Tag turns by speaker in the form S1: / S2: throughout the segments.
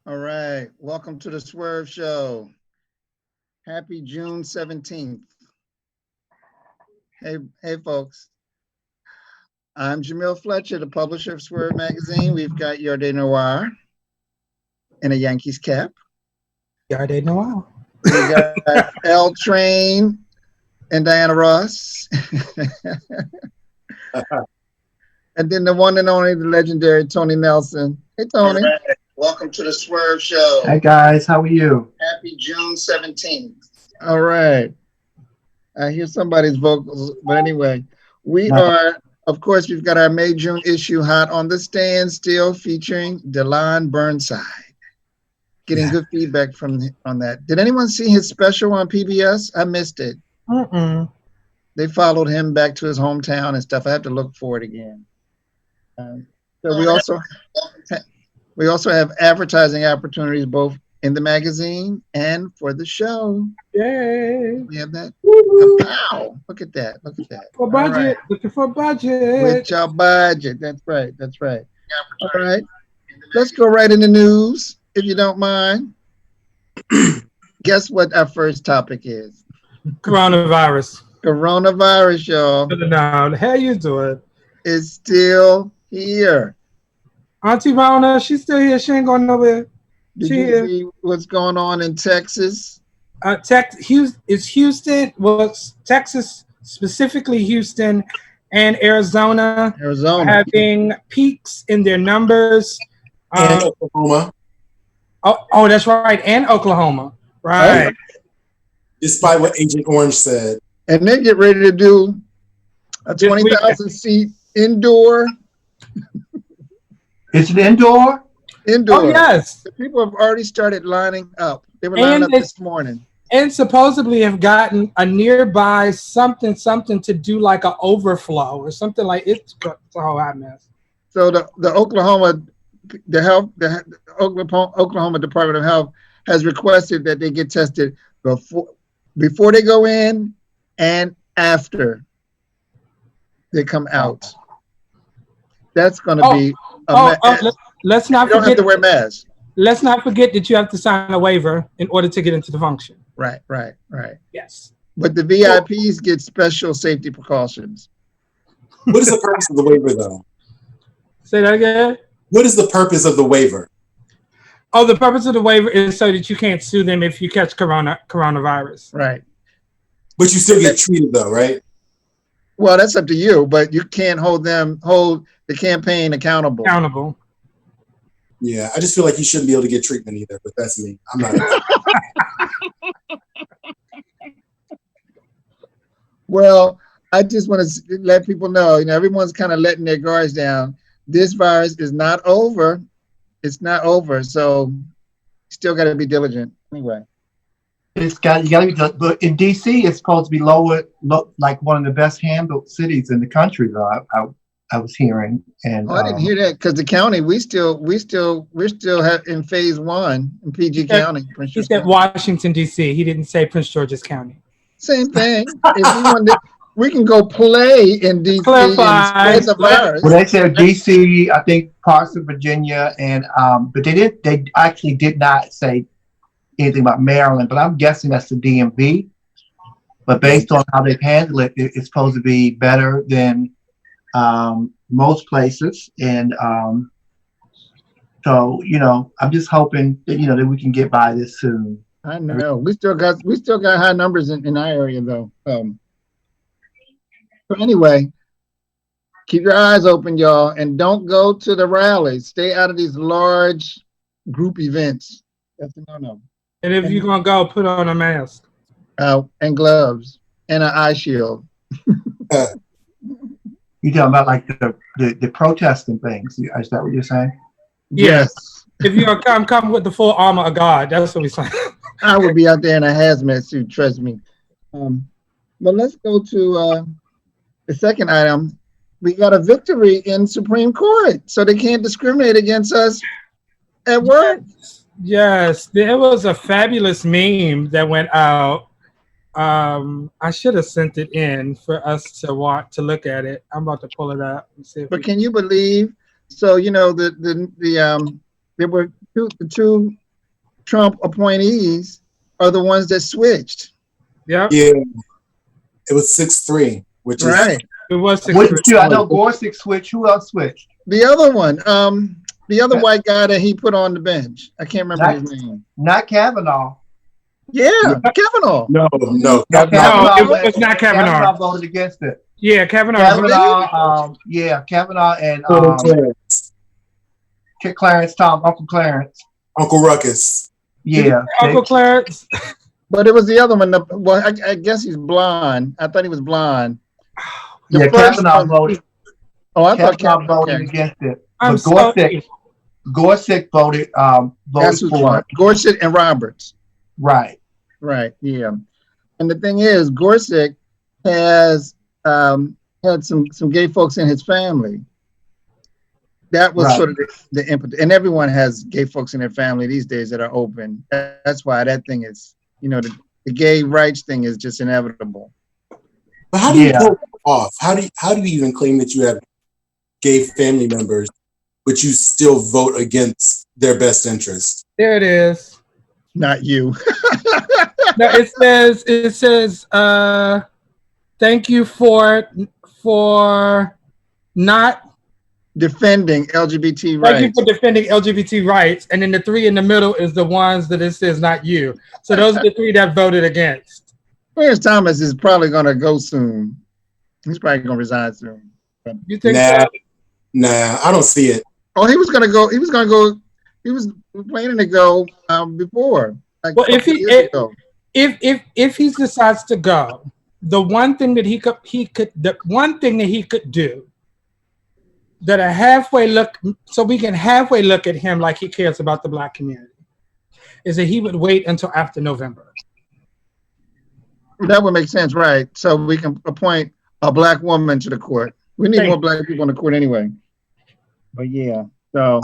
S1: All right. Welcome to the Swerv Show. Happy June 17th. Hey, folks. I'm Jamil Fletcher, the publisher of Swerv Magazine. We've got Yarde Noir in a Yankees cap.
S2: Yarde Noir.
S1: We got L Train and Diana Ross. And then the one and only, the legendary Tony Nelson. Hey, Tony. Right. Welcome to the Swerv Show.
S3: Hi, guys. How are you?
S1: Happy June 17th. All right. I hear somebody's vocals, but anyway, we are, of course, we've got our May, June issue hot on the stand still featuring Delon Burnside. Getting good feedback on that. Did anyone see his special on PBS? I missed it. They followed him back to his hometown and stuff. I have to look for it again. So we also have advertising opportunities both in the magazine and for the show.
S2: Yay!
S1: We have that. Wow! Look at that! Look at that!
S2: For budget, right. Looking for budget.
S1: With your budget. That's right. That's right. All right. Let's go right in the news, if you don't mind. Guess what our first topic is?
S2: Coronavirus.
S1: Coronavirus, y'all.
S2: No, how you doing?
S1: Is still here.
S2: Auntie Rona, she's still here. She ain't going nowhere.
S1: Did you see what's going on in Texas?
S2: Houston. Well, Texas, specifically Houston and Arizona having peaks in their numbers.
S4: And Oklahoma.
S2: Oh, that's right. And Oklahoma. Right.
S4: Despite what Agent Orange said.
S1: And they get ready to do a 20,000 seat indoor.
S3: Is it indoor?
S1: Indoor.
S2: Oh, yes.
S1: The people have already started lining up. They were lining up this morning.
S2: And supposedly have gotten a nearby something to do like an overflow or something like it's a whole hot mess.
S1: So the Oklahoma Department of Health has requested that they get tested before they go in and after they come out. That's going to be
S2: let's not
S1: forget. You don't have to wear masks.
S2: Let's not forget that you have to sign a waiver in order to get into the function.
S1: Right.
S2: Yes.
S1: But the VIPs get special safety precautions.
S4: What is the purpose of the waiver, though?
S2: Say that again?
S4: What is the purpose of the waiver?
S2: Oh, the purpose of the waiver is so that you can't sue them if you catch coronavirus.
S1: Right.
S4: But you still get treated, though, right?
S1: Well, that's up to you, but you can't hold the campaign accountable.
S4: Yeah, I just feel like you shouldn't be able to get treatment either, but that's me. I'm not.
S1: Well, I just want to let people know, everyone's kind of letting their guards down. This virus is not over. It's not over, so still got to be diligent anyway.
S3: You got to be, but in DC, it's supposed to be like one of the best handled cities in the country, though. I was hearing, and
S1: I didn't hear that because the county we're still in phase 1 in PG County.
S2: He said Washington D.C. He didn't say Prince George's County.
S1: Same thing. We can go play in D.C.
S2: Clarify.
S3: Well, they said D.C., I think parts of Virginia, and but they actually did not say anything about Maryland. But I'm guessing that's the DMV. But based on how they've handled it, it's supposed to be better than most places, and so I'm just hoping that that we can get by this soon.
S1: I know we still got high numbers in our area though. So anyway, keep your eyes open, y'all, and don't go to the rallies. Stay out of these large group events. That's a no.
S2: And if you're gonna go, put on a mask.
S1: And gloves and an eye shield.
S3: You talking about like the protesting things? Is that what you're saying?
S1: Yes.
S2: If you're gonna come with the full armor of God, that's what we're saying.
S1: I would be out there in a hazmat suit, trust me. Well, let's go to the second item. We got a victory in Supreme Court, so they can't discriminate against us at work.
S2: Yes, there was a fabulous meme that went out. I should have sent it in for us to look at it. I'm about to pull it up and see.
S1: But can you believe? So there were the two Trump appointees are the ones that switched.
S2: Yep.
S4: Yeah. It was 6-3, which is
S1: Right.
S2: It was
S3: Which
S2: 6-3.
S3: two? I know Gorsuch switched. Who else switched?
S1: The other one, the other white guy that he put on the bench. I can't remember his name.
S3: Not Kavanaugh.
S1: Yeah, Kavanaugh.
S4: no.
S3: No,
S2: No,
S3: Kavanaugh
S2: it was not Kavanaugh.
S3: voted against it.
S2: Yeah, Kavanaugh.
S3: Kavanaugh and Uncle Clarence.
S4: Uncle Ruckus.
S3: Yeah.
S2: Uncle Clarence.
S1: But it was the other one. Well, I guess he's blonde. I thought he was blonde. The
S3: Yeah,
S1: first
S3: Kavanaugh
S1: one-
S3: voted.
S1: Oh, I thought
S3: Kavanaugh voted
S1: okay.
S3: against it.
S2: I'm
S3: But
S2: sorry.
S3: Gorsuch voted
S1: That's who's
S3: for
S1: blonde.
S3: it.
S1: Gorsuch and Roberts.
S3: Right.
S1: Right. Yeah. And the thing is, Gorsuch has had some gay folks in his family. That was
S3: Right.
S1: sort of the input. And everyone has gay folks in their family these days that are open. That's why that thing is, the gay rights thing is just inevitable.
S4: But how do you pull it off? How do you even claim that you have gay family members, but you still vote against their best interest?
S2: There it is.
S1: Not you.
S2: No, it says, thank you for not
S1: Defending LGBT
S2: thank you
S1: rights.
S2: for defending LGBT rights. And then the three in the middle is the ones that it says not you. So those are the three that voted against.
S1: Clarence Thomas is probably going to go soon. He's probably going to resign soon.
S2: You think
S4: Nah.
S2: so?
S4: Nah, I don't see it.
S1: Oh, he was going to go. He was planning to go before. Like
S2: Well,
S1: a couple years ago.
S2: if he decides to go, the one thing that he could do that a halfway look, so we can halfway look at him like he cares about the Black community, is that he would wait until after November.
S1: That would make sense, right? So we can appoint a Black woman to the court. We need more Black people on the court anyway. But yeah, so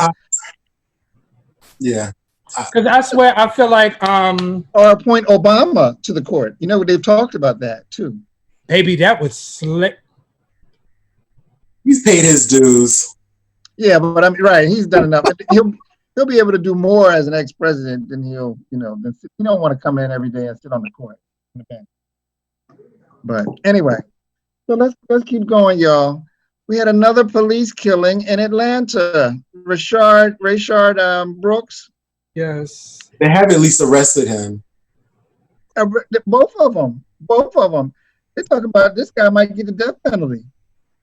S4: Yeah.
S2: Because I swear, I feel like,
S1: or appoint Obama to the court. They've talked about that too.
S2: baby, that was slick.
S4: He's paid his dues.
S1: Yeah, but I'm right. He's done enough. He'll be able to do more as an ex-president than he'll, he don't want to come in every day and sit on the court. Okay. But anyway, so let's keep going, y'all. We had another police killing in Atlanta. Rayshard Brooks.
S2: Yes.
S4: They have at least arrested him.
S1: Both of them. They talk about this guy might get the death penalty.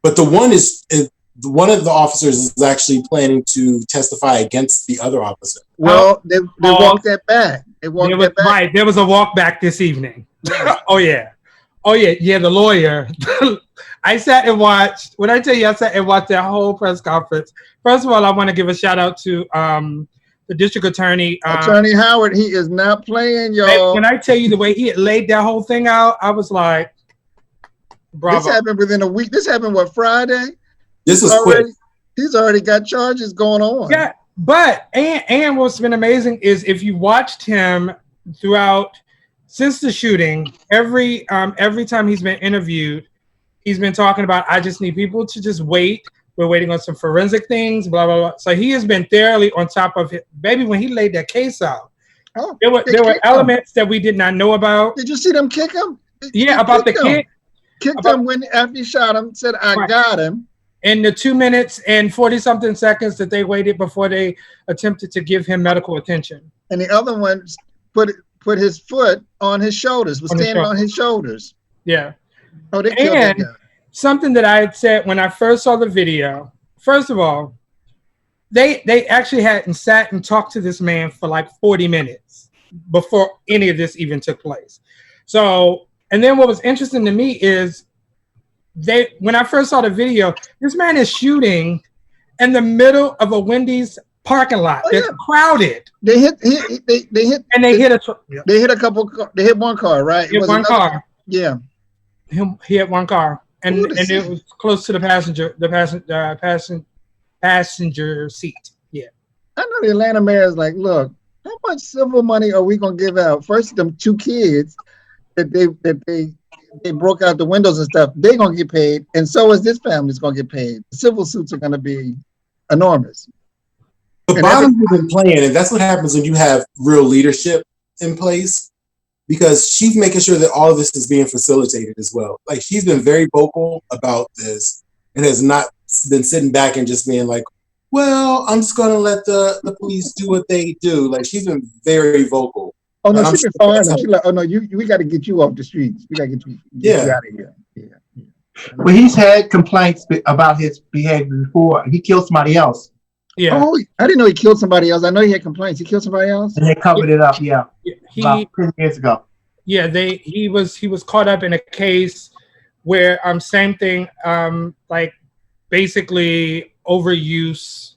S4: But one of the officers is actually planning to testify against the other officer.
S1: Well, they walked that back.
S2: Right. There was a walk back this evening. Oh yeah. The lawyer. I sat and watched. When I tell you, I sat and watched that whole press conference. First of all, I want to give a shout out to the district attorney.
S1: Attorney Howard. He is not playing, y'all.
S2: When I tell you the way he had laid that whole thing out, I was like, bravo.
S1: This happened within a week. This happened Friday?
S4: This was quick.
S1: He's already got charges going on.
S2: Yeah, but and what's been amazing is if you watched him throughout since the shooting, every time he's been interviewed, he's been talking about, I just need people to just wait. We're waiting on some forensic things, blah, blah, blah. So he has been thoroughly on top of it. Baby, when he laid that case out, there were elements that we did not know about.
S1: Did you see them kick him?
S2: About the kid.
S1: Kicked him when after he shot him, said, I got him.
S2: In the 2 minutes and 40-something seconds that they waited before they attempted to give him medical attention.
S1: And the other one put his foot on his shoulders, was standing on his shoulders.
S2: Yeah.
S1: Oh, they killed that guy.
S2: Something that I had said when I first saw the video, first of all, they actually hadn't sat and talked to this man for like 40 minutes before any of this even took place. So, and then what was interesting to me is when I first saw the video, this man is shooting in the middle of a Wendy's parking lot. It's crowded.
S1: They hit one car, right?
S2: Hit one car.
S1: Yeah.
S2: He had one car. And it was close to the passenger seat. Yeah.
S1: I know the Atlanta mayor is like, look, how much civil money are we gonna give out? First, them 2 kids that they broke out the windows and stuff, they're gonna get paid, and so is this family's gonna get paid. The civil suits are gonna be enormous.
S4: The bottom has been playing, and that's what happens when you have real leadership in place. Because she's making sure that all of this is being facilitated as well. Like, she's been very vocal about this and has not been sitting back and just being like, well, I'm just going to let the police do what they do. Like, she's been very vocal.
S1: Oh, no, she's been fine. She's like, oh, no, we got to get you off the streets. We got to get you out of here. Yeah.
S3: Well, he's had complaints about his behavior before. He killed somebody else.
S2: Yeah.
S1: Oh, I didn't know he killed somebody else. I know he had complaints. He killed somebody else?
S3: And they covered it up, about 10 years ago.
S2: Yeah, he was caught up in a case where same thing, like basically overuse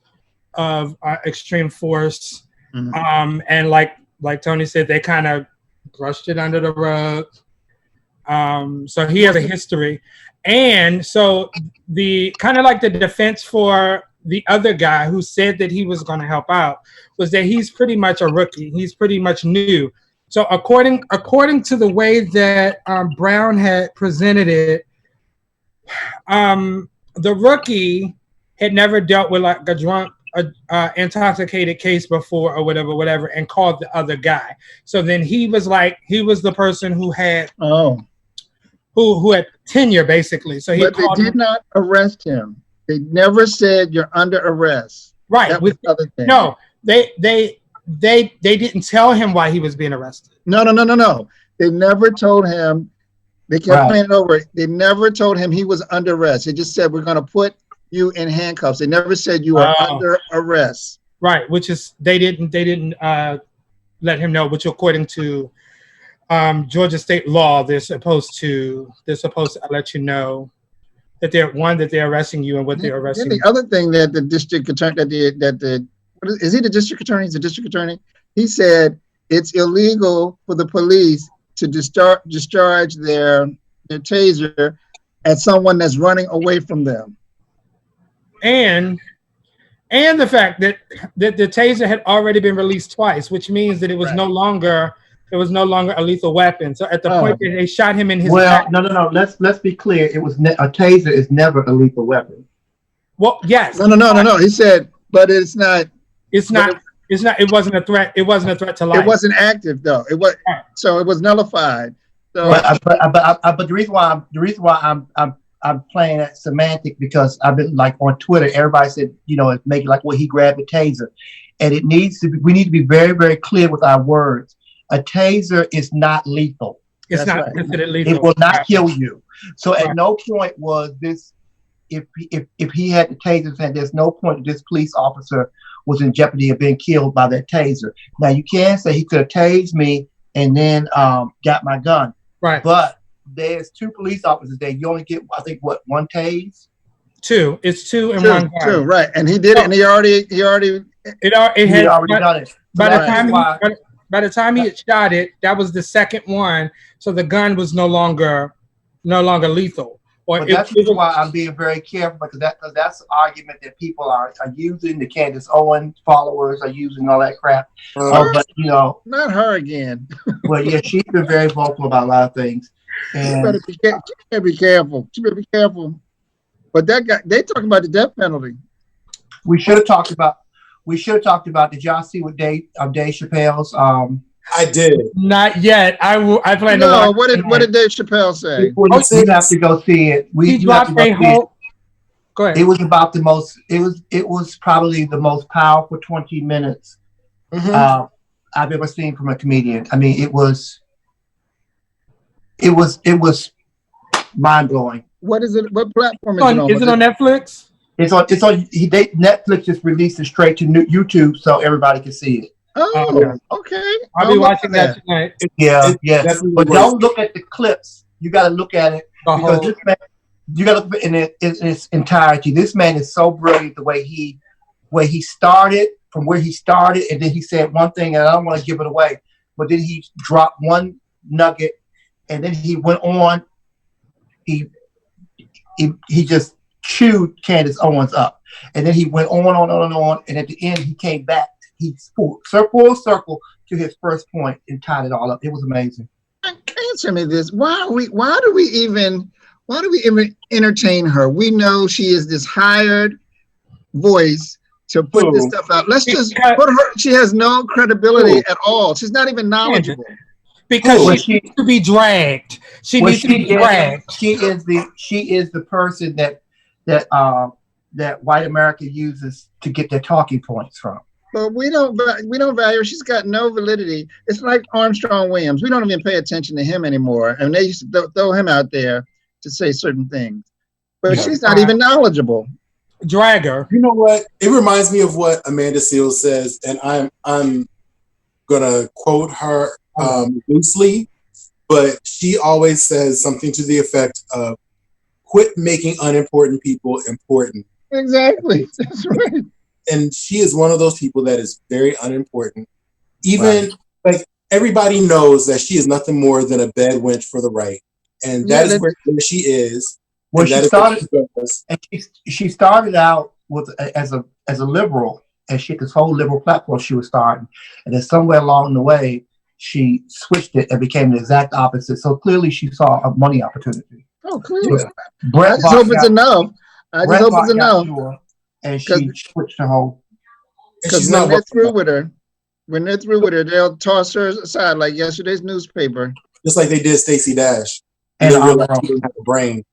S2: of extreme force. Mm-hmm. And like Tony said, they kind of brushed it under the rug. So he has a history. And so the kind of like the defense for the other guy who said that he was going to help out was that he's pretty much a rookie. He's pretty much new. So according to the way that Brown had presented it, the rookie had never dealt with like a drunk, intoxicated case before or whatever, and called the other guy. So then he was the person who had who had tenure basically. So they
S1: did not arrest him. They never said you're under arrest.
S2: Right.
S1: That was the other thing.
S2: No, they didn't tell him why he was being arrested.
S1: No. They never told him. They kept playing it over. They never told him he was under arrest. They just said, we're going to put you in handcuffs. They never said you are under arrest.
S2: Right, which is they didn't let him know, which according to Georgia state law, they're supposed to let you know that they're arresting you and what they're arresting.
S1: And the other thing that the district attorney is he the district attorney? He's the district attorney. He said it's illegal for the police to discharge their taser at someone that's running away from them.
S2: And the fact that the taser had already been released twice, which means that it was no longer a lethal weapon. So at the point that they shot him in his back,
S3: no. Let's be clear. It was a taser is never a lethal weapon.
S2: Well, yes.
S1: No. He said, but it's not.
S2: It's not. It wasn't a threat. It wasn't a threat to life.
S1: It wasn't active though. It was so it was nullified. So,
S3: but the reason why I'm playing that semantic because I've been like on Twitter. Everybody said make it like he grabbed a taser, and we need to be very very clear with our words. A taser is not lethal.
S2: It's not considered lethal.
S3: It will not kill you. So at no point was this. If he had the taser, and there's no point that this police officer was in jeopardy of being killed by that taser. Now you can say he could have tased me and then got my gun.
S2: Right.
S3: But there's two police officers there. You only get, I think, one tase?
S2: Two. It's two and one gun.
S1: Two, right. And he did it, and he already
S3: had already done it.
S2: By the time he had shot it, that was the second one. So the gun was no longer lethal.
S3: But that's why I'm being very careful because that's the argument that people are using. The Candace Owens followers are using all that crap. But
S1: not her again.
S3: Well, yeah, she's been very vocal about a lot of things. And
S1: she better be careful. She better be careful. But that guy, they talking about the death penalty.
S3: We should have talked about. Did y'all see what Dave Chappelle's?
S4: I did.
S2: Not yet. I plan to.
S1: No, what did Dave Chappelle say?
S3: You have to go see it.
S2: Go ahead.
S3: It was about the most. It was probably the most powerful 20 minutes I've ever seen from a comedian. I mean, it was mind blowing.
S1: What is it? What platform is it on?
S2: Is it on Netflix?
S3: It's on. Netflix just released it straight to YouTube, so everybody can see it.
S1: Oh, okay.
S2: I'll be watching that tonight.
S3: Yeah. But don't look at the clips. You got to look at it because this man. You got to look in its entirety. This man is so brilliant. The way he started, from where he started, and then he said one thing, and I don't want to give it away, but then he dropped one nugget, and then he went on. He just chewed Candace Owens up, and then he went on, and at the end he came back. He full circle to his first point and tied it all up. It was amazing.
S1: Answer me this: why do we even entertain her? We know she is this hired voice to put this stuff out. Let's just put her. She has no credibility at all. She's not even knowledgeable.
S2: Because she needs to be dragged. She needs to be dragged.
S3: She is the person that white America uses to get their talking points from.
S1: But we don't value her. She's got no validity. It's like Armstrong Williams. We don't even pay attention to him anymore. And they used to throw him out there to say certain things. But she's not even knowledgeable.
S2: Drag her.
S4: You know what? It reminds me of what Amanda Seales says, and I'm gonna quote her loosely, but she always says something to the effect of, "Quit making unimportant people important."
S1: Exactly. That's right.
S4: And she is one of those people that is very unimportant. Even like everybody knows that she is nothing more than a bed wench for the right, and that is where she is.
S3: Well, she started out with as a liberal, and she had this whole liberal platform she was starting, and then somewhere along the way she switched it and became the exact opposite. So clearly she saw a money opportunity.
S1: Oh, clearly.
S3: I
S1: just hope it's enough. I just hope it's enough.
S3: And she switched her whole.
S1: Because when they're through with her, they'll toss her aside like yesterday's newspaper.
S4: Just like they did Stacey Dash.
S3: And
S4: she didn't have a brain.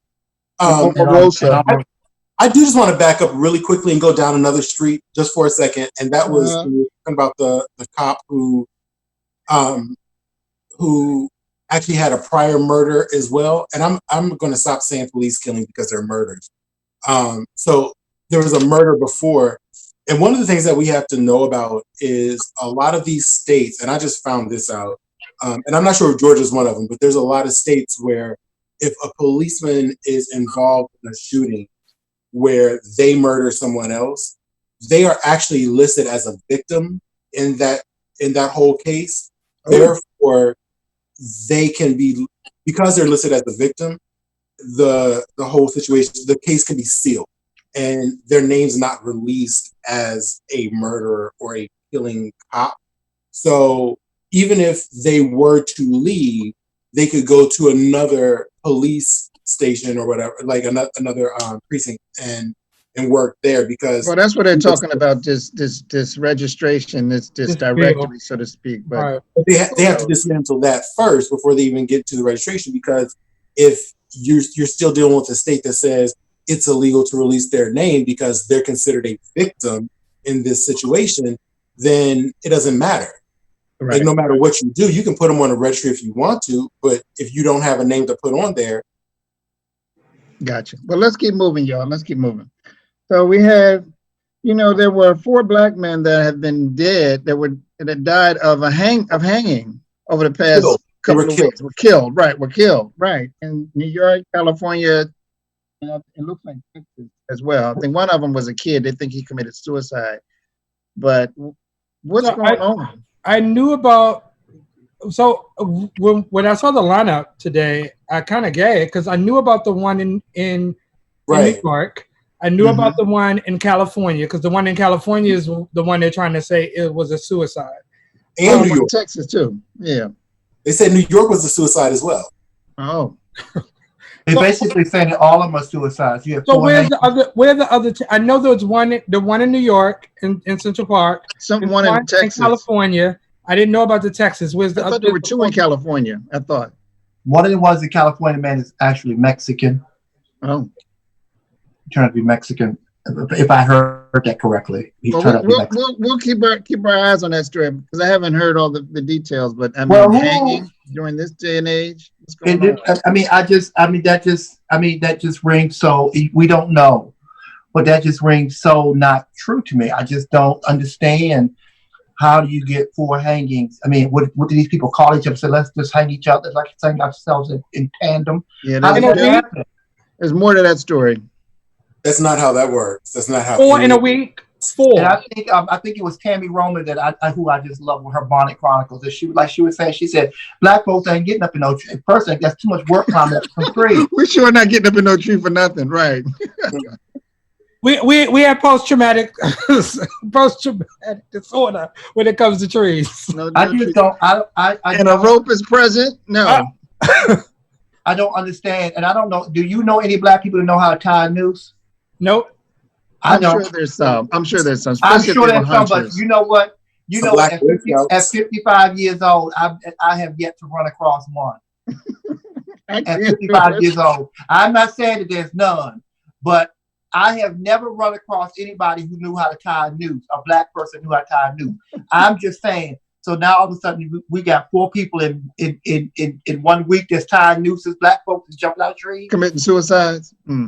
S4: I do just want to back up really quickly and go down another street just for a second, and that was talking about the cop who actually had a prior murder as well. And I'm going to stop saying police killing because they're murders. So there was a murder before, and one of the things that we have to know about is a lot of these states, and I just found this out, and I'm not sure if Georgia's one of them, but there's a lot of states where if a policeman is involved in a shooting where they murder someone else, they are actually listed as a victim in that whole case. Therefore, they can be, because they're listed as a victim, the whole situation, the case can be sealed and their name's not released as a murderer or a killing cop. So even if they were to leave, they could go to another police station or whatever, like another precinct and work there, because
S1: that's what they're talking about, this registration, this directory, so to speak. But
S4: they have to dismantle that first before they even get to the registration, because if you're still dealing with a state that says it's illegal to release their name because they're considered a victim in this situation, then it doesn't matter. Right. Like no matter what you do, you can put them on a registry if you want to, but if you don't have a name to put on there.
S1: Gotcha. Well, let's keep moving, y'all. Let's keep moving. So we had, there were 4 black men that have been dead that died of hanging over the past couple of weeks. Were killed, right. In New York, California, and it looks like Texas as well. I think one of them was a kid. They think he committed suicide. But what's going on?
S2: I knew about, so when I saw the lineup today, I kind of gagged because I knew about the one in New York. I knew about the one in California because the one in California is the one they're trying to say it was a suicide.
S4: And New York.
S1: Texas too. Yeah.
S4: They said New York was a suicide as well.
S1: Oh.
S3: They're basically saying that all of them are suicides. You have
S2: where's the other I know there was the one in New York in Central Park.
S1: One in Texas.
S2: In California. I didn't know about the Texas. Where's the
S1: I thought there were 2 in California. I thought.
S3: One of the ones in California, man, is actually Mexican.
S1: Oh.
S3: Trying to be Mexican. If I heard that correctly.
S1: We'll keep our eyes on that story because I haven't heard all the details, but hanging during this day and age. What's going on? That just rings so we don't know, but that just rings so not true to me. I just don't understand. How do you get 4 hangings? I mean, what do these people call each other? Say, let's just hang each other, like hang ourselves in tandem. Yeah, there's more to that story.
S4: That's not how that works. That's not how.
S2: 4 in a week. 4.
S3: And I think it was Tammy Roman who I just love with her Bonnet Chronicles. That she was saying, she said, black folks ain't getting up in no tree. Person, that's too much work time for free.
S1: We're sure not getting up in no tree for nothing, right?
S2: We have post-traumatic disorder when it comes to trees.
S3: I just don't.
S1: And a rope is present. No,
S3: I don't understand, and I don't know. Do you know any black people that know how to tie a noose?
S2: Nope.
S3: I know.
S1: sure there's some. I'm sure there's some.
S3: I'm
S1: Especially
S3: sure
S1: if they
S3: there's
S1: were
S3: some, but
S1: hunters.
S3: you know what? You
S4: Some
S3: know,
S4: Black
S3: at,
S4: Boy
S3: 50,
S4: Scouts.
S3: at 55 years old, I have yet to run across one.
S1: I
S3: At
S1: can't
S3: 55
S1: do it.
S3: years old, I'm not saying that there's none, but I have never run across anybody who knew how to tie a noose. A black person knew how to tie a noose. I'm just saying. So now all of a sudden we got 4 people in 1 week that's tying nooses. Black folks is jumping out of trees.
S1: Committing suicides. All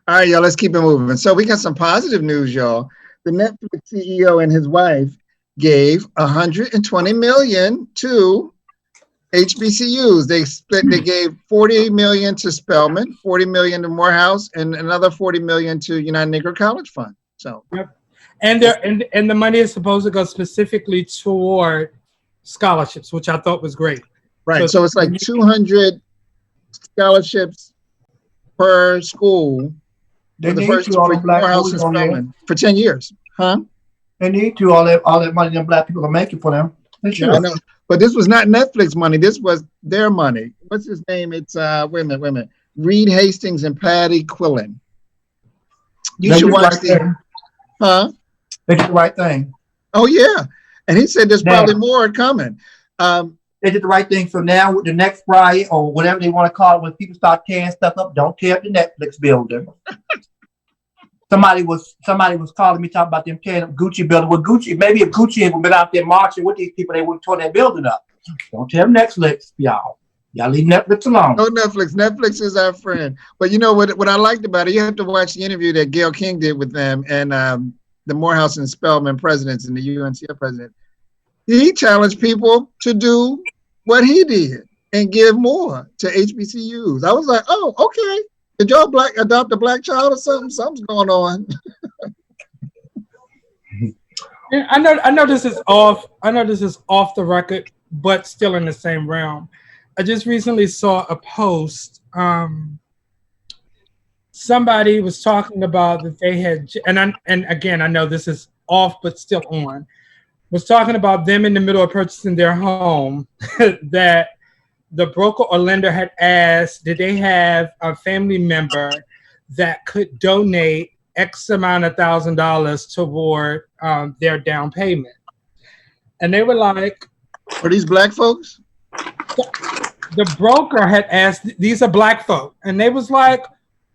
S1: right, y'all, let's keep it moving. So we got some positive news, y'all. The Netflix CEO and his wife gave $120 million to HBCUs. They gave $40 million to Spelman, $40 million to Morehouse, and another $40 million to United Negro College Fund. So,
S2: Yep. And the money is supposed to go specifically toward scholarships, which I thought was great.
S1: right. So it's like 200 scholarships per school.
S3: They
S1: For the
S3: need
S1: first
S3: to all
S1: for
S3: the black
S1: Morehouse and
S3: boys on there.
S1: Spelman for 10 years, huh?
S3: They need to all that money them black people are making for them. They should.
S1: I know, but this was not Netflix money. This was their money. What's his name? It's wait a minute. Reed Hastings and Patty Quillen. You
S3: They
S1: should
S3: did the
S1: watch
S3: right
S1: the,
S3: thing.
S1: huh?
S3: They did the right thing.
S1: Oh yeah, and he said there's
S3: Now.
S1: probably more coming.
S3: They did the right thing. So now with the next riot or whatever they want to call it, when people start tearing stuff up, don't tear up the Netflix building. Somebody was calling me talking about them tearing up Gucci building. Well, Gucci, maybe if Gucci had been out there marching with these people, they wouldn't tore that building up. Don't tear up Netflix, y'all. Y'all leave Netflix alone.
S1: No Netflix. Netflix is our friend. But you know what I liked about it? You have to watch the interview that Gayle King did with them and the Morehouse and Spelman presidents and the UNCF president. He challenged people to do what he did and give more to HBCUs. I was like, oh, okay. Did y'all adopt a black child or something? Something's going on.
S2: Yeah, I know this is off. I know this is off the record, but still in the same realm. I just recently saw a post. Somebody was talking about that they had, and again, I know this is off, but still on. Was talking about them in the middle of purchasing their home that the broker or lender had asked, did they have a family member that could donate X amount of $1,000 toward their down payment? And they were like,
S1: Are these black folks?
S2: the broker had asked, these are black folk. And they was like,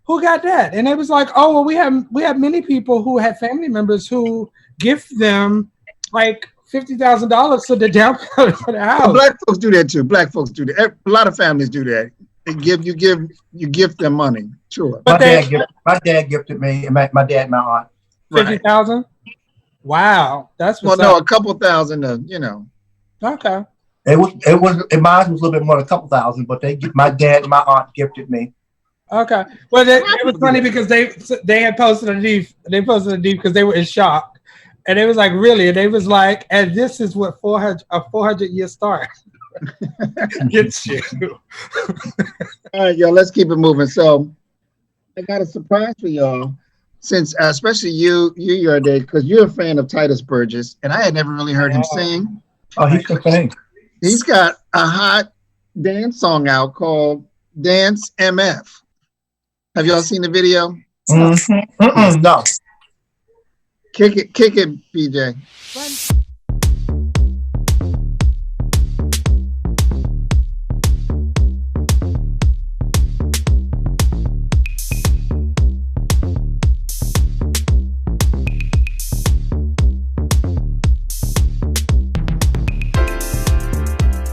S2: who got that? And they was like, oh, well, we have many people who have family members who gift them like $50,000 to the down payment for the house.
S1: Well, black folks do that too. Black folks do that. A lot of families do that. They you gift them money. Sure.
S2: But
S3: my dad gifted me, and my dad and my aunt.
S2: 50,000? Wow, that's
S1: Well,
S2: what's
S1: no,
S2: up.
S1: a couple thousand.
S2: Okay.
S3: Mine was a little bit more than a couple thousand, but my dad and my aunt gifted me.
S2: Okay. Well, it was funny because they had posted a deep. They posted a deep because they were in shock. And it was like, really? And they was like, and this is what 400-year start gets you.
S1: All right, y'all, let's keep it moving. So I got a surprise for y'all, since especially you day, because you're a fan of Titus Burgess, and I had never really heard him sing.
S3: Oh, he can sing.
S1: He's got a hot dance song out called Dance MF. Have y'all seen the video?
S3: Mm-hmm. No.
S1: Kick it, PJ.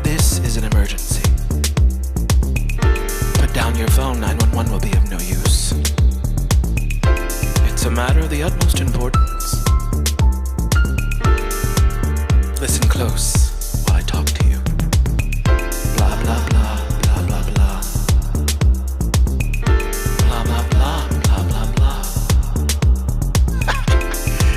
S5: This is an emergency. Put down your phone, 911 will be of no use. It's a matter of the utmost importance. Listen close while I talk to you. Blah, blah, blah, blah, blah, blah. Blah, blah, blah, blah, blah, blah.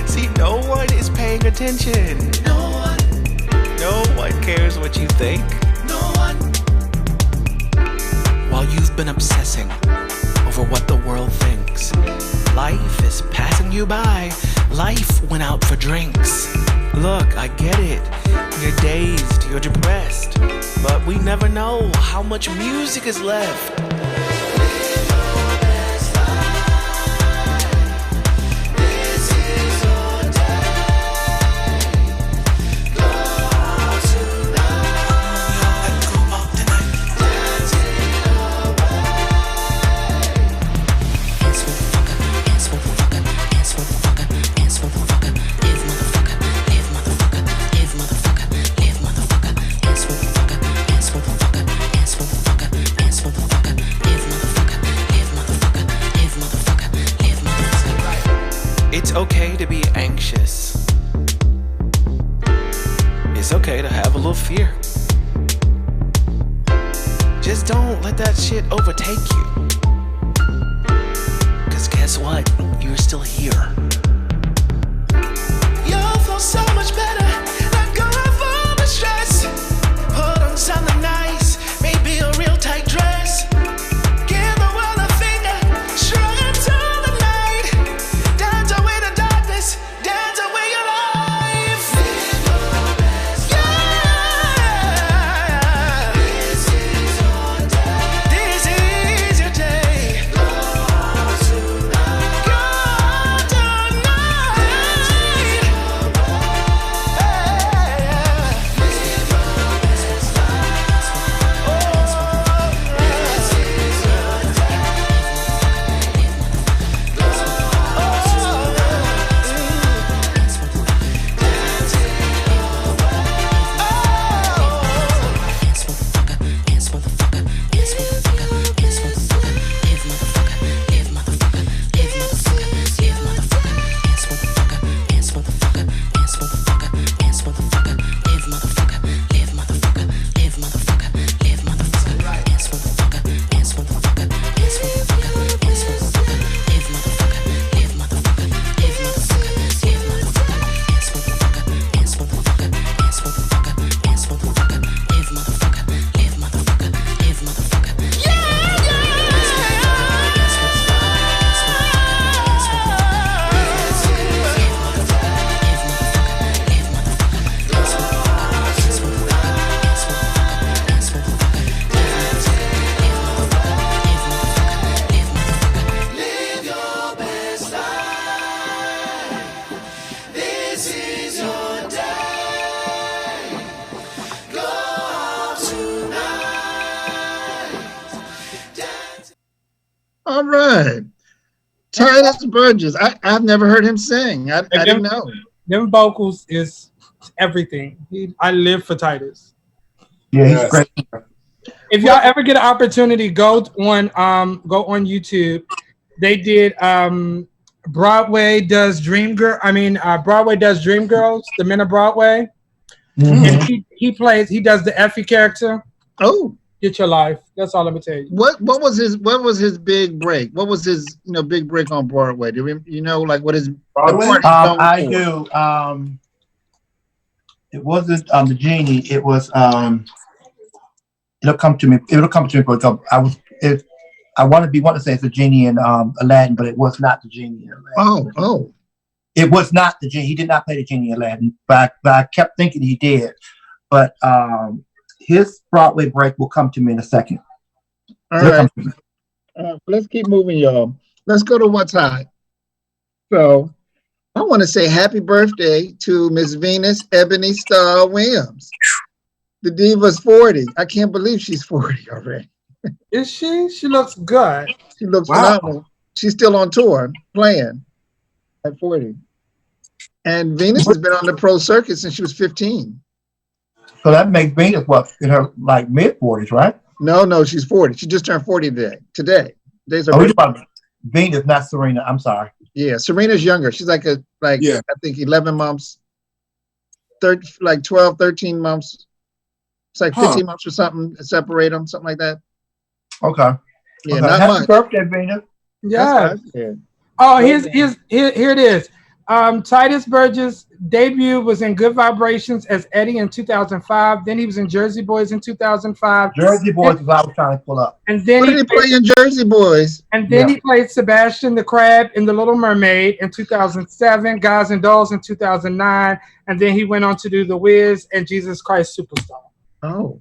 S5: See, no one is paying attention. No one cares what you think. No one. While you've been obsessing over what the world thinks, life is passing you by. Life went out for drinks. Look, I get it. You're dazed, you're depressed. But we never know how much music is left. it's okay to have a little fear. Just don't let that shit overtake you. Cause guess what? You're still here. You'll feel so much better. Let go of all the stress. Put on something nice, maybe a real tight dress. Give the world a finger, shrug into the night. Dance away the darkness, dance away your life. Live your best life. This is your day. This is your day. Go tonight. Go tonight.
S1: All right. Titus Burgess. I've never heard him sing. I didn't know.
S2: Them vocals is everything. I live for Titus.
S3: Yeah, he's great.
S2: If y'all ever get an opportunity, go on YouTube. They did Broadway does Broadway does Dreamgirls, the Men of Broadway.
S3: Mhm.
S2: And he does the Effie character.
S1: Oh,
S2: Get Your Life. That's all I'm gonna tell you.
S1: what was his big break? What was his big break on Broadway? Do you know like what his
S4: Broadway?
S1: the part he's known
S3: I
S1: for?
S3: do. It wasn't the genie. It was it'll come to me. Because I want to say it's a genie in Aladdin, but it was not the genie in Aladdin.
S1: Oh.
S3: It was not the genie. He did not play the genie in Aladdin, but I kept thinking he did. But his Broadway break will come to me in a second.
S1: All right. Let's keep moving, y'all. Let's go to What's Hot. So I want to say happy birthday to Miss Venus Ebony Starr Williams. The diva's 40. I can't believe she's 40 already.
S2: Is she? She looks good.
S1: She looks
S4: Wow.
S1: phenomenal. She's still on tour playing at 40. And Venus has been on the pro circuit since she was 15.
S3: So that makes Venus in her like mid-40s, right?
S1: No, she's 40. She just turned 40 today. Today's her
S3: Oh, we're
S1: birthday.
S3: talking about Venus, not Serena. I'm sorry.
S1: Yeah, Serena's younger. She's like I think 11 months, 12, 13 months. It's like 15 months or something to separate them, something like that.
S3: Okay.
S1: Yeah,
S3: Okay.
S1: not
S3: Happy
S1: much.
S3: birthday, Venus.
S2: Yeah.
S1: That's what I said.
S2: Oh, here it is. Titus Burgess' debut was in Good Vibrations as Eddie in 2005. Then he was in Jersey Boys in 2005.
S3: Jersey Boys is what I was trying to pull up.
S2: And then
S1: What did he play in Jersey Boys?
S2: he played Sebastian the Crab in The Little Mermaid in 2007, Guys and Dolls in 2009, and then he went on to do The Wiz and Jesus Christ Superstar.
S1: Oh.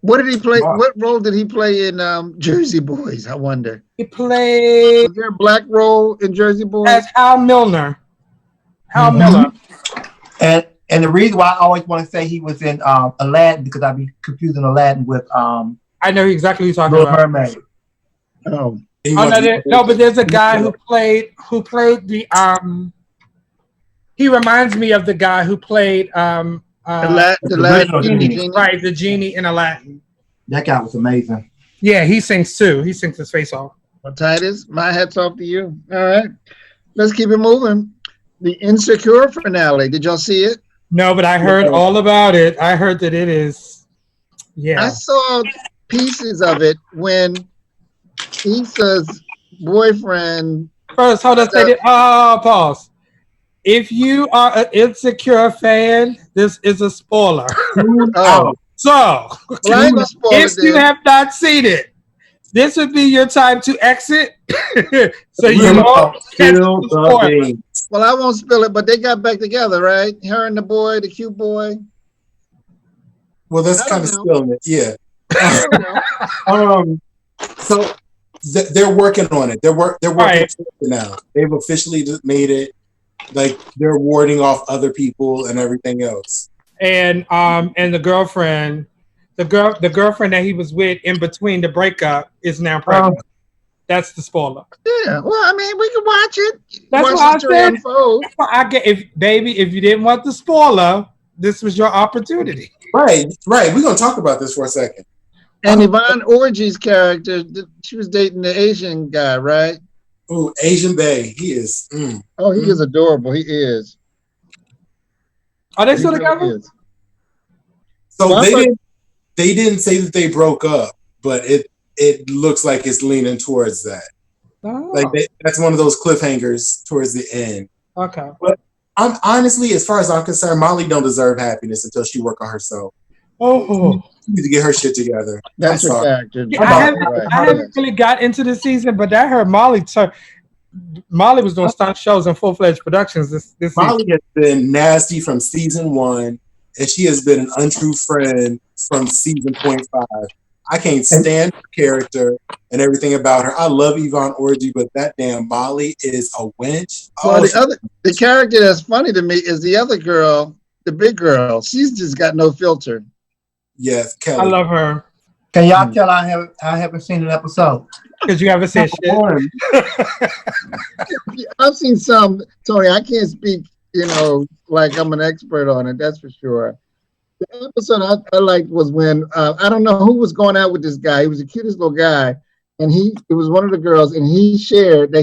S1: What did he play? What role did he play in Jersey Boys? I wonder.
S2: He played
S1: Was there a black role in Jersey Boys?
S2: as Hal Milner. Hal Miller.
S3: And the reason why I always want to say he was in Aladdin because I'd be confusing Aladdin with
S2: I know exactly what you're talking
S3: Little
S2: about.
S3: Mermaid.
S1: Oh.
S2: But there's a guy who played the he reminds me of the guy who played
S1: The
S3: original
S1: Genie.
S2: right, the genie in Aladdin.
S3: That guy was amazing.
S2: Yeah, he sings too. He sings his face off.
S1: Well, Titus, my hat's off to you. All right. Let's keep it moving. The Insecure finale. Did y'all see it?
S2: No, but I heard all about it. I heard that it is. Yeah.
S1: I saw pieces of it when Issa's boyfriend.
S2: First, hold on. Pause. If you are an Insecure fan, this is a spoiler.
S1: Oh,
S2: So,
S1: well, I ain't gonna spoil
S2: if
S1: it
S2: you
S1: then.
S2: have not seen it, this would be your time to exit. So you
S3: Remember,
S2: won't catch
S3: spill
S2: the
S3: the
S2: spoiler.
S3: beans.
S1: Well, I won't spill it, but they got back together, right? Her and the boy, the cute boy.
S4: Well, that's
S1: I
S4: kind of
S1: don't know.
S4: spilling it. Yeah.
S1: I don't know.
S4: So they're working on it. They're working
S2: Right.
S4: on it now. They've officially made it. Like they're warding off other people and everything else.
S2: And the girlfriend that he was with in between the breakup is now pregnant. That's the spoiler.
S1: Yeah. Well, I mean, we can watch it.
S2: That's
S1: watch
S2: what I
S1: the story
S2: said.
S1: unfold.
S2: If you didn't want the spoiler, this was your opportunity.
S4: Right. We're gonna talk about this for a second.
S1: And Yvonne Orji's character, she was dating the Asian guy, right?
S4: Ooh, Asian Bay. He is.
S1: Oh, he is adorable. He is.
S2: Are they
S1: He
S2: still
S1: really
S2: together?
S1: is.
S4: So
S1: Well,
S4: they didn't say that they broke up, but it looks like it's leaning towards that.
S2: Oh,
S4: Like that's one of those cliffhangers towards the end.
S2: okay.
S4: I'm honestly, as far as I'm concerned, Molly don't deserve happiness until she work on herself.
S2: Oh,
S4: She needs to get her shit together.
S1: That's
S4: I'm
S1: her
S4: sorry.
S1: character.
S2: yeah, I haven't really got into the season, but I heard Molly was doing stunt shows and full-fledged productions this season.
S4: Molly has been nasty from season 1, and she has been an untrue friend from season 0.5. I can't stand her character and everything about her. I love Yvonne Orji, but that damn Molly is a wench.
S1: Well, the character that's funny to me is the other girl, the big girl. She's just got no filter.
S4: Yes, Kelly.
S2: I love her
S3: Can y'all tell I haven't seen an episode?
S2: because you haven't said shit.
S1: I've seen some, Tony. I can't speak, like I'm an expert on it. That's for sure. The episode I liked was when I don't know who was going out with this guy. He was the cutest little guy, and it was one of the girls, and he shared that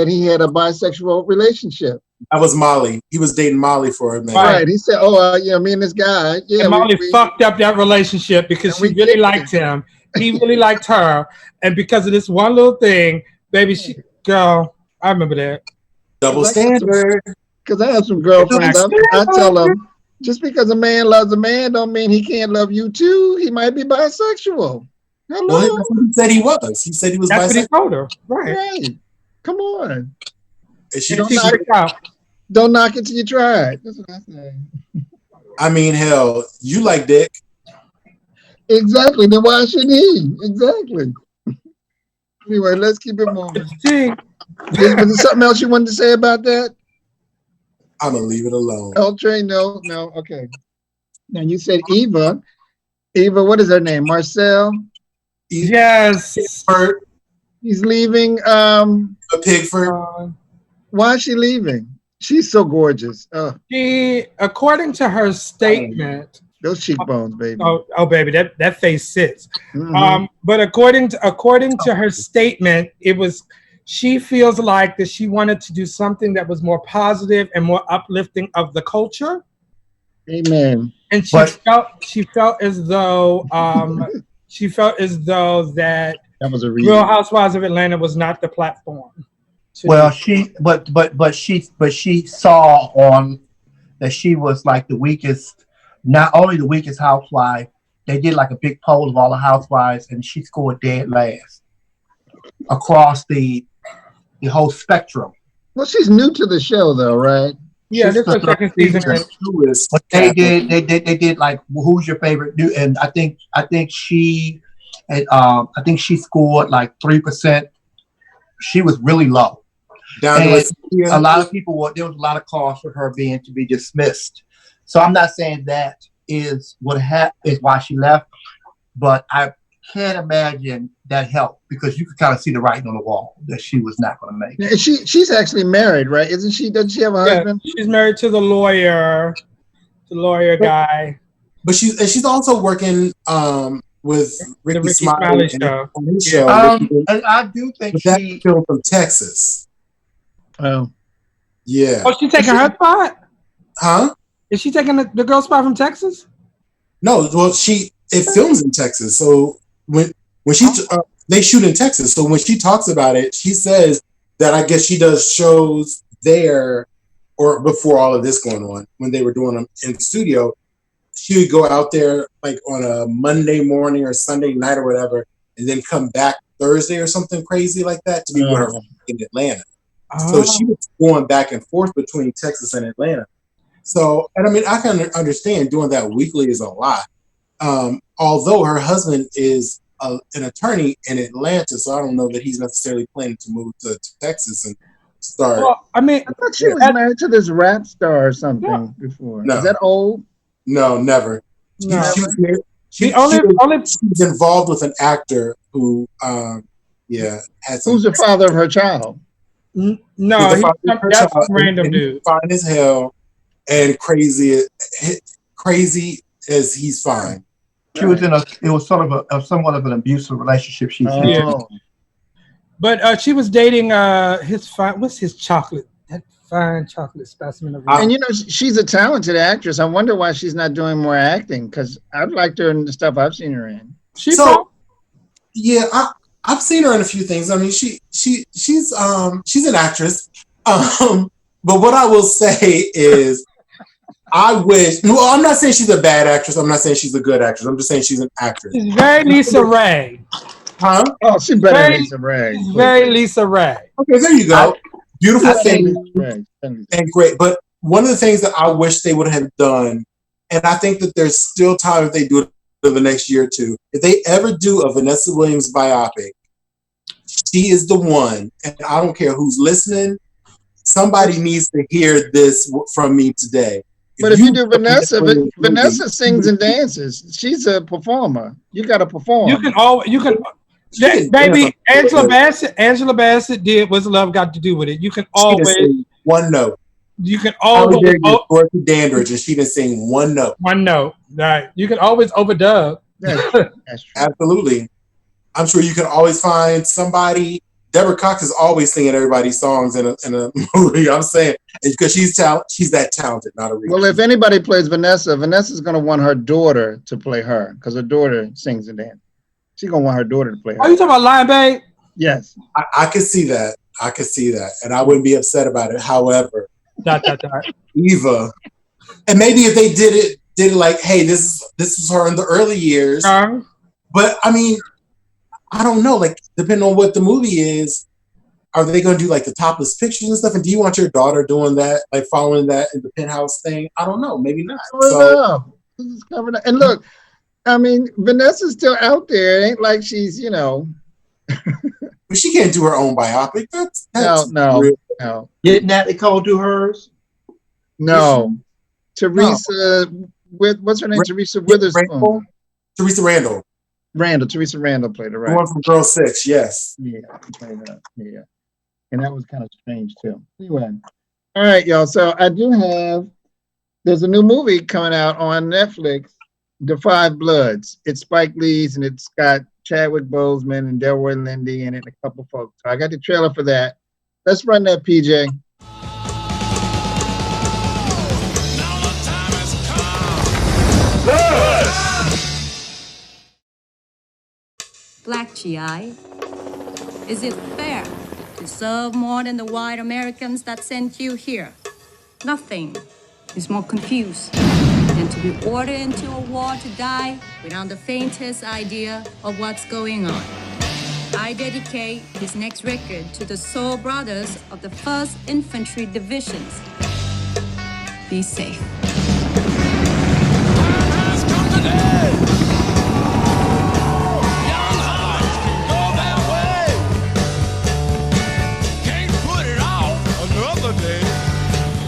S1: he had a bisexual relationship.
S4: That was Molly. He was dating Molly for a minute.
S1: Right. He said, me and this guy. Yeah.
S2: And Molly fucked up that relationship because she really liked him. He really liked her, and because of this one little thing, baby, girl, I remember that.
S4: Double standard.
S1: Because I have some girlfriends. I tell them, just because a man loves a man don't mean he can't love you too. He might be bisexual. Hello.
S4: Well, that's what he said he was. He said he was
S2: That's
S4: bisexual.
S2: what he told her. Right.
S1: Right. Come on.
S4: And she
S1: Don't knock it till you try it. That's what I say.
S4: I mean, hell, you like dick.
S1: Exactly. Then why should he? Exactly. Anyway, let's keep it moving. Was there something else you wanted to say about that?
S4: I'm gonna leave it alone.
S1: L-Train, no. Okay. Now you said Eva. Eva, what is her name? Marcel?
S2: Yes.
S1: He's leaving.
S4: Pigford.
S1: Why is she leaving? She's so gorgeous.
S2: She, according to her statement,
S1: those cheekbones, baby.
S2: Oh, baby, that face sits.
S1: Mm-hmm.
S2: But according to her statement, she feels like that she wanted to do something that was more positive and more uplifting of the culture.
S1: Amen.
S2: And she felt as though that
S1: was a reason.
S2: Real Housewives of Atlanta was not the platform.
S3: Well, she saw on that she was like the weakest, not only the weakest housewife. They did like a big poll of all the housewives, and she scored dead last across the whole spectrum.
S1: Well, she's new to the show, though, right?
S2: Yeah, this is the second season.
S3: But they did like, who's your favorite new? And I think she scored like 3%. She was really low. A lot of people there was a lot of calls for her to be dismissed. So I'm not saying that is why she left, but I can't imagine that helped because you could kind of see the writing on the wall that she was not going to make it.
S1: And she's actually married, right? Isn't she? Doesn't she have a husband?
S2: She's married to the lawyer guy.
S4: But she's also working with Ricky Smiley
S2: show.
S4: On his show.
S3: And I do think
S4: she filmed from Texas.
S1: Oh.
S4: Yeah.
S2: Oh, she's taking her spot?
S4: Huh?
S2: Is she taking the girl spot from Texas?
S4: No, well, it films in Texas. So when she they shoot in Texas. So when she talks about it, she says that I guess she does shows there, or before all of this going on, when they were doing them in studio, she would go out there like on a Monday morning or Sunday night or whatever, and then come back Thursday or something crazy like that to be with her in Atlanta. So she was going back and forth between Texas and Atlanta. So, and I mean, I can understand doing that weekly is a lot. Although her husband is an attorney in Atlanta, so I don't know that he's necessarily planning to move to Texas and start.
S2: Well, I mean,
S1: I thought she was married to this rap star or something before. No. Is that old?
S4: No, never.
S2: No.
S4: She was involved with an actor who, had some.
S1: Who's the father of her child?
S2: No, that's a random dude.
S4: Fine as hell and crazy as he's fine.
S3: She was it was sort of somewhat of an abusive relationship. She's
S2: But she was dating what's his chocolate? That fine chocolate specimen of.
S1: And she's a talented actress. I wonder why she's not doing more acting, because I've liked her in the stuff I've seen her in.
S4: I've seen her in a few things. I mean, she's an actress. But what I will say is, I wish. Well, I'm not saying she's a bad actress. I'm not saying she's a good actress. I'm just saying she's an actress.
S2: She's very Lisa Ray.
S4: Huh?
S1: Oh, she's better than Lisa Ray.
S2: She's very Lisa Ray.
S4: Okay, there you go. Beautiful thing and great. But one of the things that I wish they would have done, and I think that there's still time if they do it for the next year or two, if they ever do a Vanessa Williams biopic, she is the one, and I don't care who's listening. Somebody needs to hear this from me today.
S1: But if you do Vanessa sings and dances. She's a performer. You got to perform.
S2: Baby, Angela Bassett did What's Love Got to Do with It. You can always
S4: one note.
S2: You can always
S4: Dorothy Dandridge, and she didn't sing one note.
S2: One note, right? You can always overdub.
S1: That's true.
S4: Absolutely. I'm sure you can always find somebody. Deborah Cox is always singing everybody's songs in a movie. I'm saying, because she's that talented, not a real.
S1: Well, if anybody plays Vanessa's going to want her daughter to play her, because her daughter sings and dances. She's going to want her daughter to play her.
S2: Are you talking about Lion Babe?
S1: Yes.
S4: I could see that. And I wouldn't be upset about it. However, Eva, and maybe if they did it like, hey, this is her in the early years. But I mean, I don't know, like, depending on what the movie is, are they going to do like the topless pictures and stuff? And do you want your daughter doing that, like following that in the penthouse thing? I don't know, maybe not.
S1: And look, I mean, Vanessa's still out there. It ain't like she's,
S4: But she can't do her own biopic. That's
S1: no.
S3: Did Natalie Cole do hers?
S1: No. Teresa, what's her name? Teresa Witherspoon.
S4: Teresa Randall.
S1: Teresa Randall played her, right?
S4: The one from Girl 6, yes.
S1: Yeah, played her. Yeah. And that was kind of strange too. Anyway. All right, y'all. So I do there's a new movie coming out on Netflix, The Five Bloods. It's Spike Lee's, and it's got Chadwick Boseman and Delroy Lindy in it, and a couple folks. So I got the trailer for that. Let's run that, PJ.
S6: Black GI, is it fair to serve more than the white Americans that sent you here? Nothing is more confused than to be ordered into a war to die without the faintest idea of what's going on. I dedicate this next record to the soul brothers of the 1st Infantry Divisions. Be safe.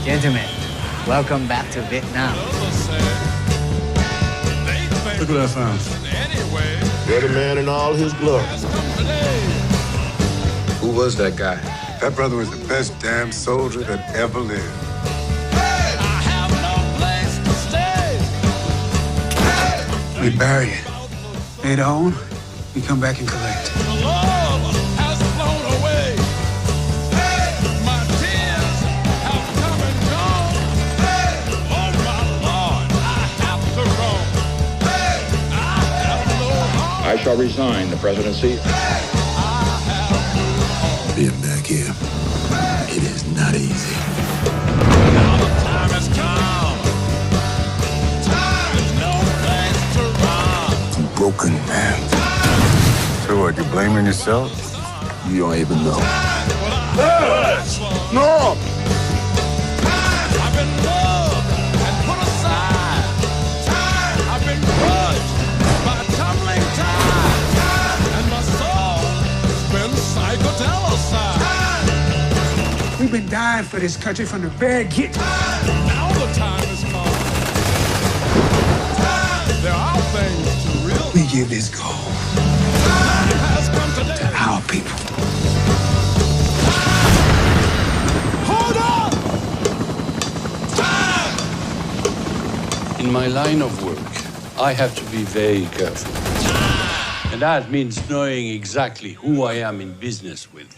S7: Gentlemen, welcome back to Vietnam.
S8: Look at that sound. You're the man in all his glory. Who was that guy? That brother was the best damn soldier that ever lived. Hey, I have no place to stay. We bury it. Later on, we come back and collect.
S9: shall resign the presidency.
S8: Being back here, it is not easy.
S10: Now the time has come. There's no place to run.
S8: I'm broken, man. So what, you blaming yourself? You don't even know.
S10: No! I've been loved and put aside. I've been crushed by a tumbling tide. And my soul's been psychedelicized.
S11: We've been dying for this country from the very get.
S10: Now the time has come. There are things to realize.
S11: We give this goal
S10: Has come today.
S11: to our people.
S10: Hold on!
S12: In my line of work, I have to be very careful. And that means knowing exactly who I am in business with.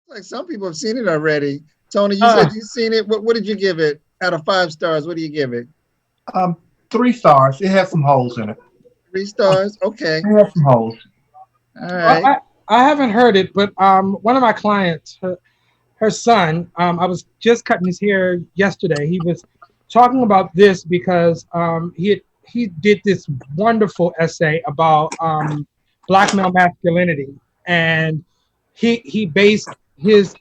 S1: Like some people have seen it already. Tony, you said you've seen it. What did you give it out of 5 stars? What do you give it?
S3: 3 stars. It has some holes in it.
S1: 3 stars. Okay.
S3: It has some holes.
S1: All right.
S2: I haven't heard it, but one of my clients, her son, I was just cutting his hair yesterday. He was talking about this because he did this wonderful essay about black male masculinity, and he based his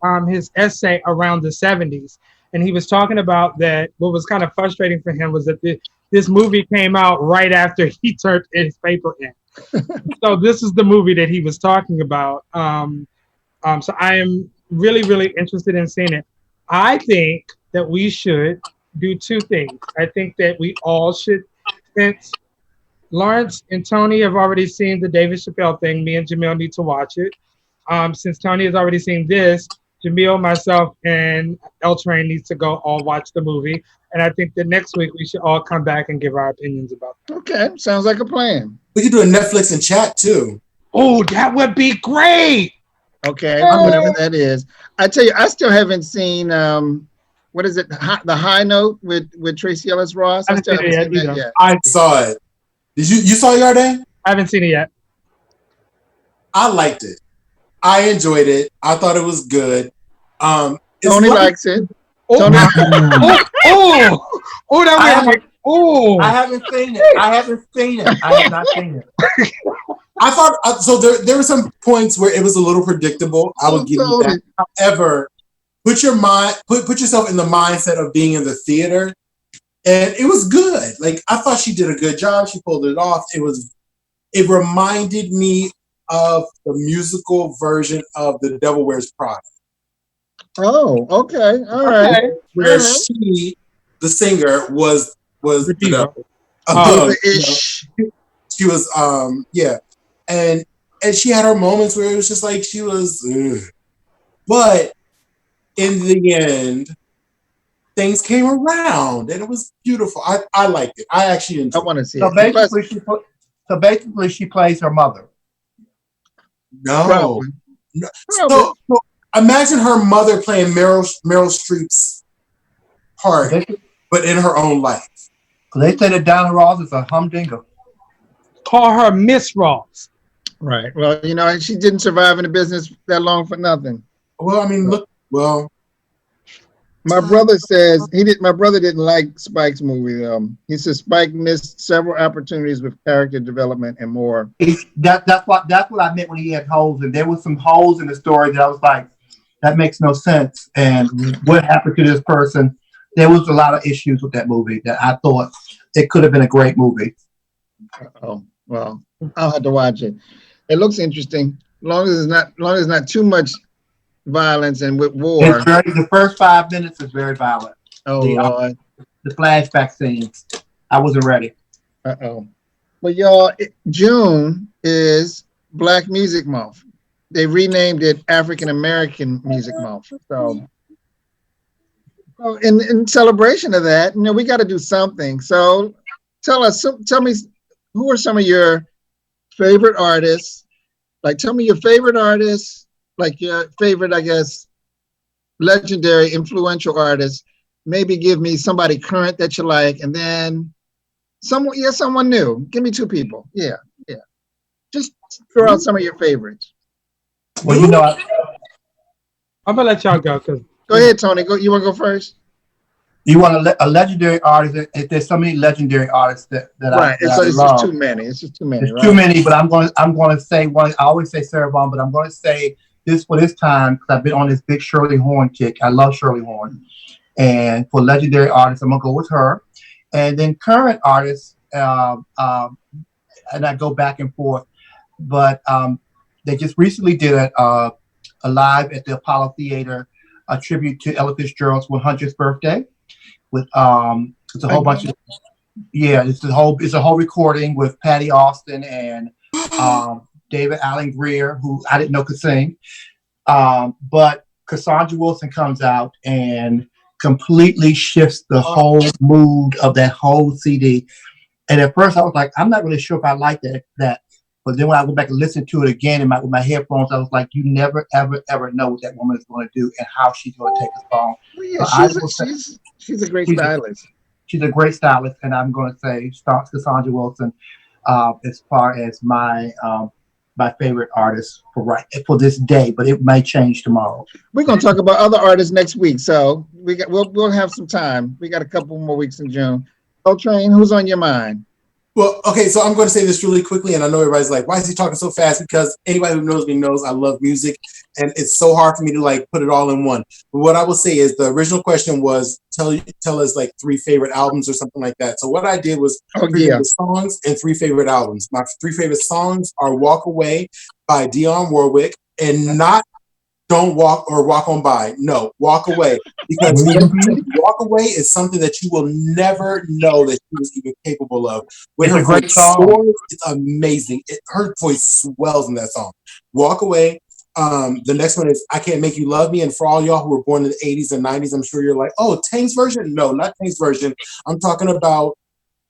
S2: essay around the 70s, and he was talking about that. What was kind of frustrating for him was that this movie came out right after he turned his paper in. So this is the movie that he was talking about. So I am really, really interested in seeing it. I think that we should do 2 things. I think that we all should, since Lawrence and Tony have already seen the David Chappelle thing, me and Jamil need to watch it. Since Tony has already seen this, Jamil, myself, and L Train needs to go all watch the movie. And I think that next week we should all come back and give our opinions about it.
S1: Okay, sounds like a plan.
S4: We could do a Netflix and chat too.
S2: Oh, that would be great.
S1: Okay, whatever that is. I tell you, I still haven't seen what is it? The High Note with Tracy Ellis Ross. I still haven't seen that yet.
S4: I saw it. Did you saw it, Yarday?
S2: I haven't seen it yet.
S4: I liked it. I enjoyed it. I thought it was good.
S1: Tony likes it.
S2: Oh,
S1: Tony,
S2: that was like, oh.
S3: I haven't seen it. I have not seen it.
S4: I thought so. There were some points where it was a little predictable. I would give you that. However, put yourself in the mindset of being in the theater, and it was good. Like, I thought she did a good job. She pulled it off. It reminded me of the musical version of The Devil Wears Prada.
S1: Oh, okay, all right.
S4: Where she, the singer, was the devil. She was and she had her moments where it was just like she was, but in the end, things came around and it was beautiful. I liked it. I actually enjoyed it.
S1: I want to see
S3: So
S1: it.
S3: basically, she plays her mother.
S4: No. So imagine her mother playing Meryl Streep's part, but in her own life.
S3: They say that Donna Ross is a humdinger.
S2: Call her Miss Ross.
S1: Right. Well, she didn't survive in the business that long for nothing.
S4: Well, I mean, look. Well,
S1: my brother says my brother didn't like Spike's movie though. He says Spike missed several opportunities with character development and more.
S3: That's what I meant when he had holes, and there was some holes in the story that I was like, that makes no sense. And what happened to this person? There was a lot of issues with that movie that I thought it could have been a great movie.
S1: Oh well, I'll have to watch it. It looks interesting, long as it's not too much violence and with war.
S3: The first 5 minutes is very violent.
S1: Oh Lord.
S3: The flashback scenes. I wasn't ready.
S1: Well, y'all, June is Black Music Month. They renamed it African American Music Month. So in celebration of that, we got to do something. So tell me, who are some of your favorite artists? Like, tell me your favorite artists, like your favorite, I guess, legendary, influential artists. Maybe give me somebody current that you like, and then someone new. Give me 2 people. Yeah. Just throw out some of your favorites.
S3: Well, you know,
S2: I'm gonna let y'all go. Go
S1: ahead, Tony. You want to go first?
S3: You want a legendary artist? If there's so many legendary artists that
S1: right.
S3: I
S1: It's
S3: love.
S1: just too many. It's just too many.
S3: It's
S1: right?
S3: too many. But I'm going to say one. I always say Sarah Vaughan, but I'm going to say this for this time because I've been on this big Shirley Horn kick. I love Shirley Horn, and for legendary artists, I'm gonna go with her. And then current artists, and I go back and forth. But they just recently did a live at the Apollo Theater, a tribute to Ella Fitzgerald's 100th birthday. With it's a whole bunch of it's a whole recording with Patty Austin and David Allen Greer, who I didn't know could sing. But Cassandra Wilson comes out and completely shifts the whole mood of that whole CD. And at first I was like, I'm not really sure if I like that. But then when I went back and listened to it again with my headphones, I was like, you never, ever, ever know what that woman is going to do and how she's going to take a song.
S1: Well, yeah, she's a great stylist.
S3: She's a great stylist, and I'm going to say Cassandra Wilson as far as my favorite artist for this day, but it may change tomorrow.
S1: We're going to talk about other artists next week, so we'll have some time. We got a couple more weeks in June. Train, who's on your mind?
S4: Well, okay, so I'm going to say this really quickly, and I know everybody's like, why is he talking so fast? Because anybody who knows me knows I love music, and it's so hard for me to like put it all in one. But what I will say is the original question was tell us like 3 favorite albums or something like that. So what I did was 3 favorite songs and 3 favorite albums. My 3 favorite songs are Walk Away by Dionne Warwick, and not Don't Walk or Walk On By. No, Walk Away. Because Walk Away is something that you will never know that she was even capable of. When
S3: it's a great song.
S4: Soars, it's amazing. Her voice swells in that song. Walk Away. The next one is I Can't Make You Love Me. And for all y'all who were born in the 80s and 90s, I'm sure you're like, oh, Tank's version? No, not Tank's version. I'm talking about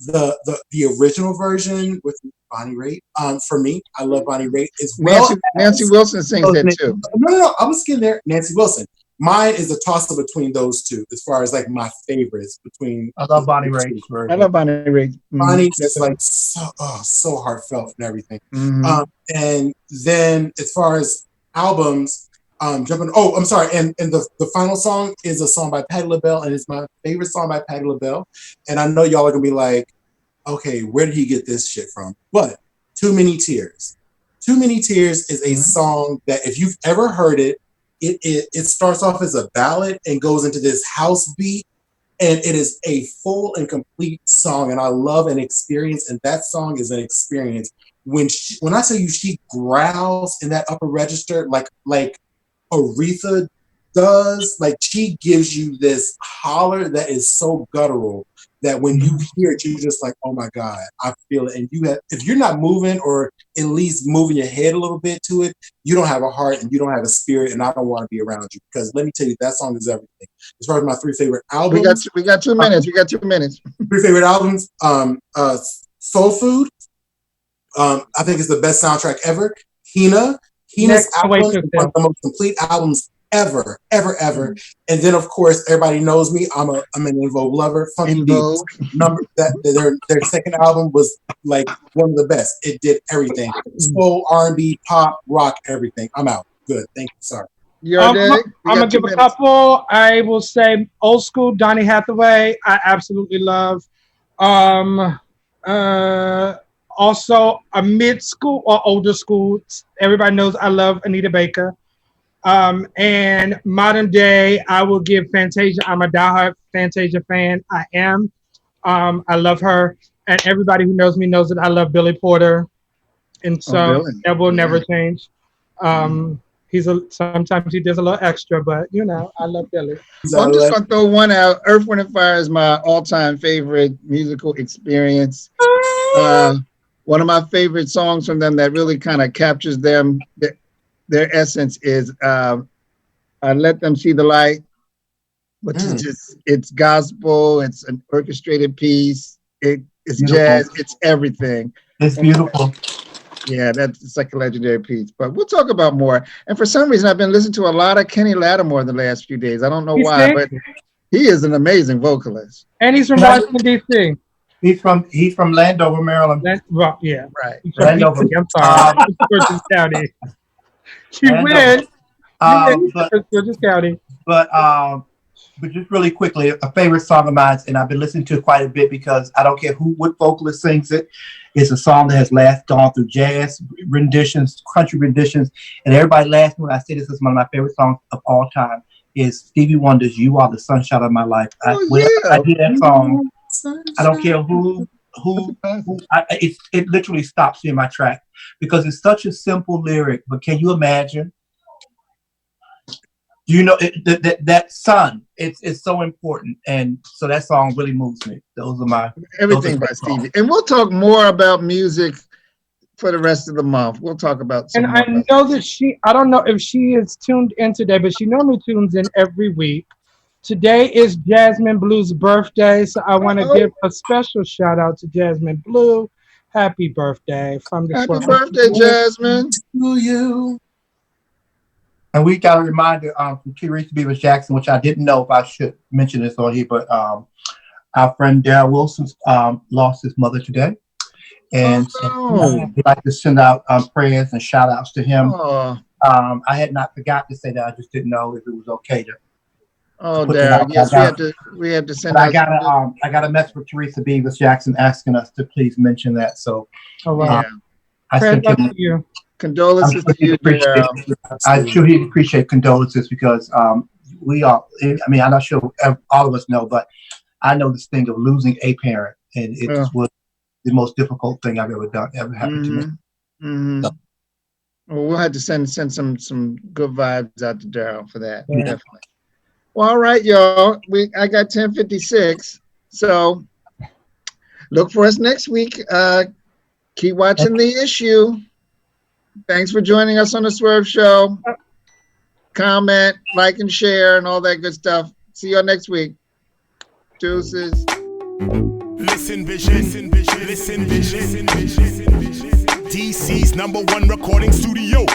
S4: the original version with Bonnie Raitt. For me, I love Bonnie Raitt as well.
S1: Nancy Wilson sings that too.
S4: No, I was getting there. Nancy Wilson. Mine is a toss-up between those 2, as far as like my favorites between.
S3: I love Bonnie Raitt.
S1: I love Bonnie Raitt.
S4: Bonnie is like so heartfelt and everything.
S1: Mm-hmm.
S4: And then as far as albums, jumping. Oh, I'm sorry. And the final song is a song by Patti LaBelle, and it's my favorite song by Patti LaBelle. And I know y'all are gonna be like, okay, where did he get this shit from? But Too Many Tears. Too Many Tears is a song that if you've ever heard it, it starts off as a ballad and goes into this house beat, and it is a full and complete song. And I love an experience, and that song is an experience. When I tell you she growls in that upper register like Aretha does, like she gives you this holler that is so guttural that when you hear it, you're just like, oh my God, I feel it. And if you're not moving or at least moving your head a little bit to it, you don't have a heart and you don't have a spirit, and I don't want to be around you, because let me tell you, that song is everything. As far as my 3 favorite albums.
S1: We got 2 minutes. 2 minutes.
S4: 3 favorite albums, Soul Food. I think it's the best soundtrack ever. Hina's album is one of the most complete albums ever. And then of course everybody knows me. I'm an En Vogue lover. Funky Beats. Their second album was like one of the best. It did everything. Soul, R&B, pop, rock, everything. I'm out. Good. Thank you. Sorry.
S2: I'm gonna give a couple. I will say old school Donny Hathaway. I absolutely love. Also a mid school or older school. Everybody knows I love Anita Baker. And modern day, I will give Fantasia. I'm a diehard Fantasia fan. I am. I love her. And everybody who knows me knows that I love Billy Porter. And so that will never change. Sometimes he does a little extra, but I love Billy.
S1: So I'm just gonna throw one out. Earth, Wind and Fire is my all-time favorite musical experience. One of my favorite songs from them that really kind of captures them, their essence is Let Them See the Light, which is it's gospel, it's an orchestrated piece, it's
S3: beautiful.
S1: Jazz, it's everything.
S3: It's beautiful.
S1: Yeah, that's like a legendary piece. But we'll talk about more. And for some reason, I've been listening to a lot of Kenny Lattimore the last few days. I don't know why, but he is an amazing vocalist.
S2: And he's from Washington, D.C.
S3: He's from Landover, Maryland.
S2: Well, yeah.
S1: Right.
S2: Landover. I'm sorry. Georges County. She wins. Georges County.
S3: But just really quickly, a favorite song of mine, and I've been listening to it quite a bit because I don't care what vocalist sings it. It's a song that has gone through jazz renditions, country renditions, and everybody laughs when I say this is one of my favorite songs of all time. Is Stevie Wonder's "You Are the Sunshine of My Life." I hear that song, I don't care who. It literally stops me in my track because it's such a simple lyric. But can you imagine? You know that sun. It's so important, and so that song really moves me. Those are
S1: everything by Stevie. And we'll talk more about music for the rest of the month. We'll talk about.
S2: And I know that I don't know if she is tuned in today, but she normally tunes in every week. Today is Jasmine Blue's birthday, so I want to give a special shout out to Jasmine Blue. Happy birthday from the
S1: Happy birthday, Jasmine.
S4: To you.
S3: And we got a reminder from Teresa Beavers Jackson, which I didn't know if I should mention this on here, but our friend Darryl Wilson lost his mother today. And we'd like to send out prayers and shout outs to him. I had not forgot to say that. I just didn't know if it was okay to.
S1: Oh, Darryl, yes, we had to send out.
S3: I got a message from Teresa Beavers Jackson asking us to please mention that. So, I sent him.
S1: Condolences to you, Darryl.
S3: I'm sure he'd appreciate condolences because we are. I mean, I'm not sure all of us know, but I know this thing of losing a parent, and it was the most difficult thing I've ever happened to me.
S1: Mm-hmm. So. Well, we'll have to send some good vibes out to Darryl for that. Yeah. Definitely. Well, all right, y'all. I got 10:56, so look for us next week. Keep watching The Issue. Thanks for joining us on the Swerve Show. Comment, like, and share, and all that good stuff. See y'all next week. Deuces.
S10: Listen, vision. Listen, vision. DC's #1 recording studio.